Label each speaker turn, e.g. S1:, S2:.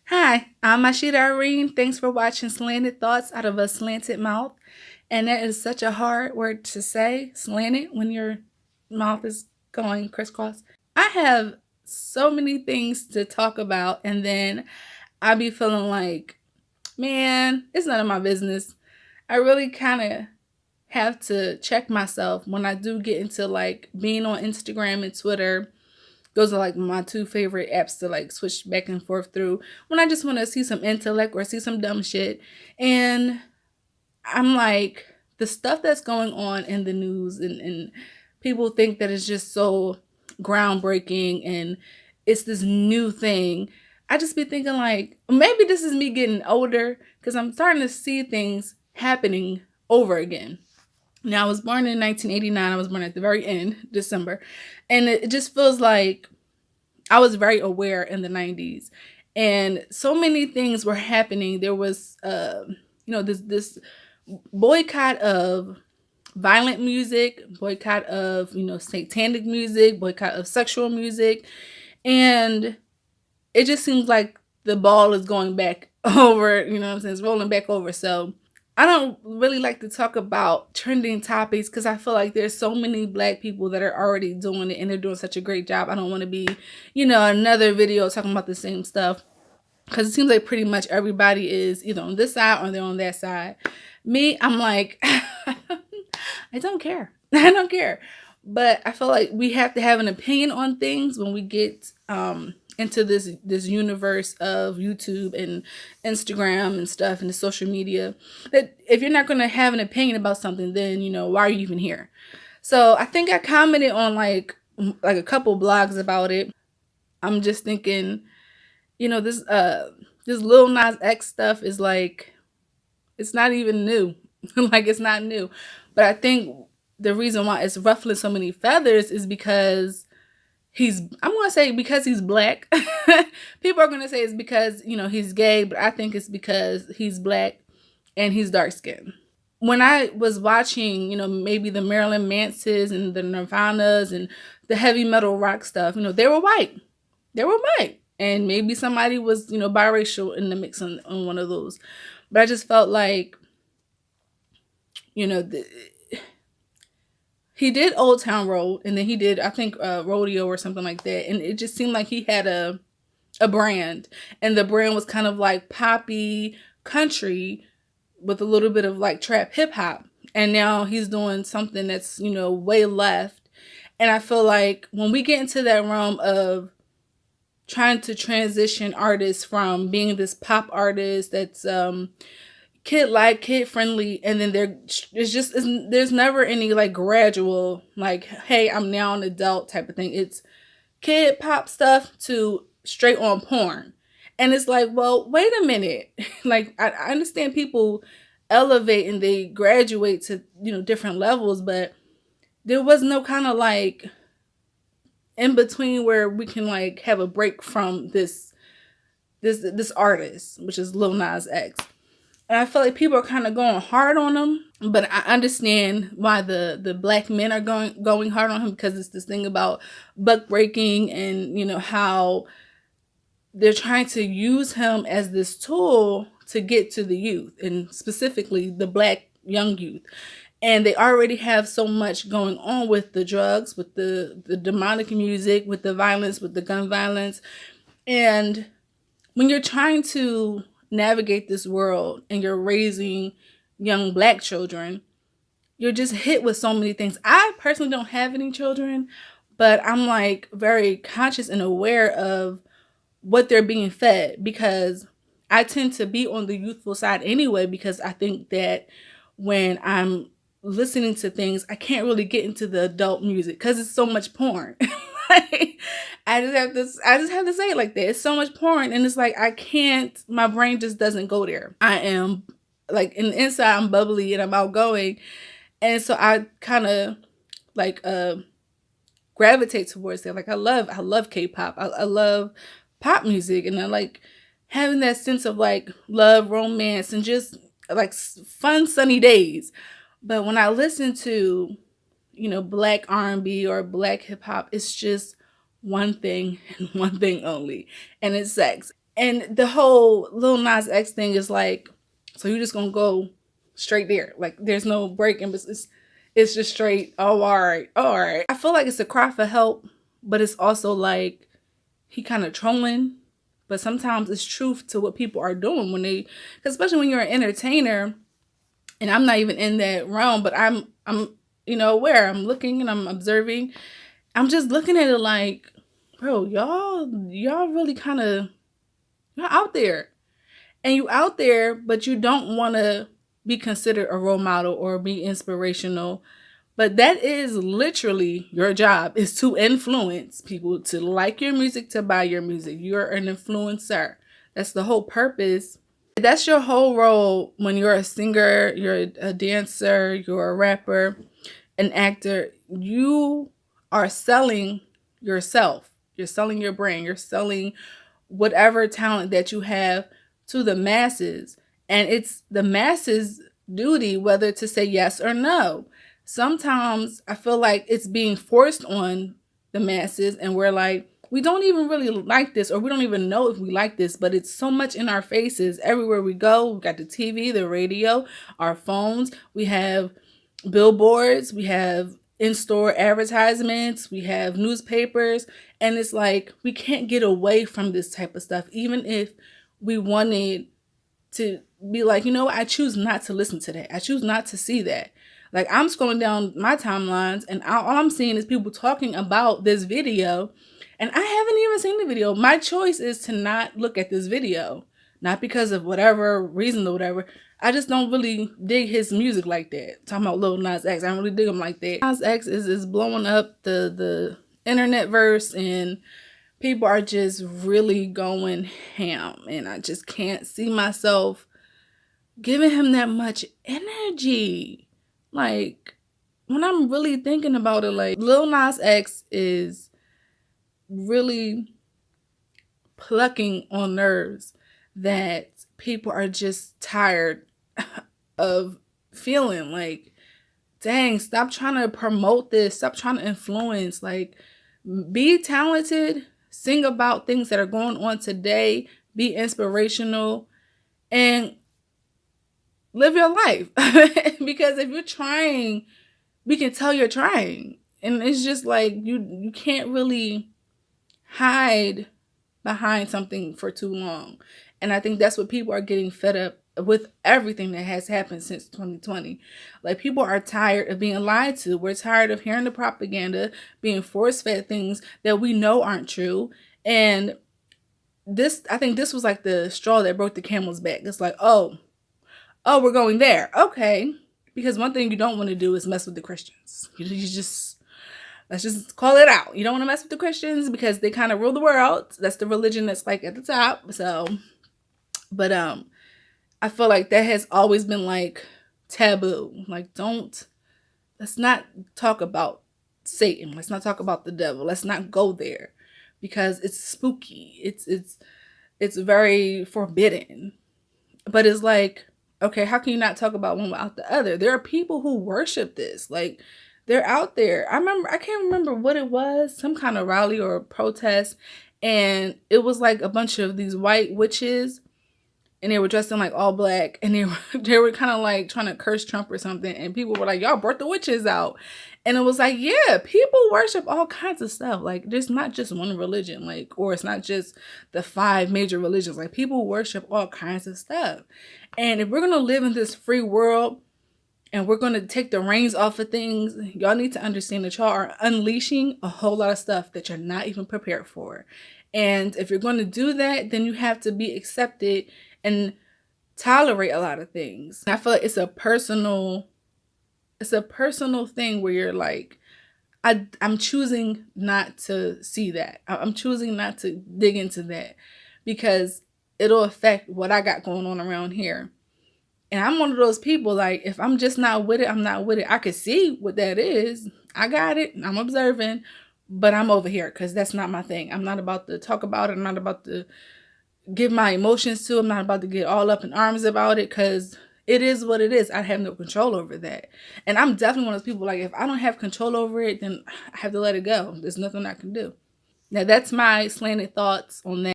S1: Hi, I'm Ashita Irene. Thanks for watching Slanted Thoughts out of a Slanted Mouth. And that is such a hard word to say, slanted, when your mouth is going crisscross. I have so many things to talk about, and then I be feeling like, man, it's none of my business. I really kind of have to check myself when I do get into like being on Instagram and Twitter. Those are like my two favorite apps to like switch back and forth through when I just want to see some intellect or see some dumb shit. And I'm like, the stuff that's going on in the news, and people think that it's just so groundbreaking and it's this new thing. I just be thinking like, maybe this is me getting older because I'm starting to see things happening over again. Now, I was born in 1989. I was born at the very end, December. And it just feels like I was very aware in the 90s. And so many things were happening. There was, this boycott of violent music, boycott of, satanic music, boycott of sexual music. And it just seems like the ball is going back over, you know what I'm saying? It's rolling back over. So I don't really like to talk about trending topics because I feel like there's so many black people that are already doing it and they're doing such a great job. I don't want to be, another video talking about the same stuff because it seems like pretty much everybody is either on this side or they're on that side. Me, I'm like, I don't care. I don't care. But I feel like we have to have an opinion on things when we get into this universe of YouTube and Instagram and stuff and the social media. That if you're not going to have an opinion about something, then why are you even here? So I think I commented on like a couple blogs about it. I'm just thinking, this Lil Nas X stuff is like, it's not even new. Like, it's not new. But I think the reason why it's ruffling so many feathers is because I'm gonna say because he's black. People are gonna say it's because he's gay, but I think it's because he's black and he's dark skinned. When I was watching, maybe the Marilyn Mansons and the Nirvanas and the heavy metal rock stuff, they were white. They were white. And maybe somebody was, biracial in the mix on one of those. But I just felt like, you know, the, he did Old Town Road, and then he did, I think, Rodeo or something like that. And it just seemed like he had a brand, and the brand was kind of like poppy country with a little bit of like trap hip hop. And now he's doing something that's, way left. And I feel like when we get into that realm of trying to transition artists from being this pop artist that's kid friendly, and then there's never any like gradual like, hey, I'm now an adult type of thing. It's kid pop stuff to straight on porn. And it's like, well, wait a minute. Like, I understand people elevate and they graduate to, different levels, but there was no kind of like in between where we can like have a break from this artist, which is Lil Nas X. And I feel like people are kind of going hard on him, but I understand why the black men are going hard on him, because it's this thing about buck breaking and how they're trying to use him as this tool to get to the youth, and specifically the black young youth. And they already have so much going on with the drugs, with the demonic music, with the violence, with the gun violence. And when you're trying to navigate this world and you're raising young black children, you're just hit with so many things. I personally don't have any children, but I'm like very conscious and aware of what they're being fed, because I tend to be on the youthful side anyway, because I think that when I'm listening to things, I can't really get into the adult music because it's so much porn. Like, I just have to say it like that. It's so much porn, and it's like I can't. My brain just doesn't go there. I am like in the inside, I'm bubbly and I'm outgoing, and so I kind of like gravitate towards it. Like I love K-pop. I love pop music, and I like having that sense of like love, romance, and just like fun sunny days. But when I listen to, black R&B or black hip hop, it's just one thing and one thing only, and it's sex. And the whole Lil Nas X thing is like, so you're just gonna go straight there. Like there's no breaking, but it's just straight, oh all right, all right. I feel like it's a cry for help, but it's also like he kind of trolling. But sometimes it's truth to what people are doing when they, especially when you're an entertainer, and I'm not even in that realm, but I'm aware. I'm looking and I'm observing. I'm just looking at it like, bro, y'all really kind of, you're out there. And you out there, but you don't want to be considered a role model or be inspirational. But that is literally your job, is to influence people to like your music, to buy your music. You're an influencer. That's the whole purpose. That's your whole role when you're a singer, you're a dancer, you're a rapper, an actor. You are selling yourself. You're selling your brand. You're selling whatever talent that you have to the masses. And it's the masses' duty whether to say yes or no. Sometimes I feel like it's being forced on the masses, and we're like, we don't even really like this, or we don't even know if we like this, but it's so much in our faces everywhere we go. We've got the TV, the radio, our phones, we have billboards, we have in-store advertisements, we have newspapers, and it's like we can't get away from this type of stuff. Even if we wanted to be like, I choose not to listen to that. I choose not to see that. Like, I'm scrolling down my timelines, and all I'm seeing is people talking about this video, and I haven't even seen the video. My choice is to not look at this video, not because of whatever reason or whatever. I just don't really dig his music like that. Talking about Lil Nas X, I don't really dig him like that. Nas X is blowing up the internet verse, and people are just really going ham, and I just can't see myself giving him that much energy. Like, when I'm really thinking about it, like, Lil Nas X is really plucking on nerves that people are just tired of feeling. Like, dang, stop trying to promote this. Stop trying to influence. Like, be talented. Sing about things that are going on today. Be inspirational. And live your life. Because if you're trying, we can tell you're trying. And it's just like you can't really hide behind something for too long. And I think that's what people are getting fed up with, everything that has happened since 2020. Like, people are tired of being lied to. We're tired of hearing the propaganda, being force-fed things that we know aren't true. And I think this was like the straw that broke the camel's back. It's like, oh, we're going there. Okay. Because one thing you don't want to do is mess with the Christians. You just, let's just call it out. You don't want to mess with the Christians because they kind of rule the world. That's the religion that's like at the top. So, but I feel like that has always been like taboo. Like, let's not talk about Satan. Let's not talk about the devil. Let's not go there because it's spooky. It's very forbidden. But it's like, okay, how can you not talk about one without the other? There are people who worship this. Like, they're out there. I can't remember what it was, some kind of rally or protest. And it was like a bunch of these white witches, and they were dressed in like all black, and they were kind of like trying to curse Trump or something. And people were like, y'all brought the witches out. And it was like, yeah, people worship all kinds of stuff. Like, there's not just one religion, like, or it's not just the 5 major religions. Like, people worship all kinds of stuff. And if we're going to live in this free world and we're going to take the reins off of things, y'all need to understand that y'all are unleashing a whole lot of stuff that you're not even prepared for. And if you're going to do that, then you have to be accepted and tolerate a lot of things. And I feel like it's a personal thing where you're like, I'm choosing not to see that. I'm choosing not to dig into that because it'll affect what I got going on around here. And I'm one of those people, like, if I'm just not with it, I'm not with it. I can see what that is. I got it. I'm observing, but I'm over here because that's not my thing. I'm not about to talk about it. I'm not about to give my emotions to it. I'm not about to get all up in arms about it because it is what it is. I have no control over that. And I'm definitely one of those people, like, if I don't have control over it, then I have to let it go. There's nothing I can do. Now, that's my slanted thoughts on that.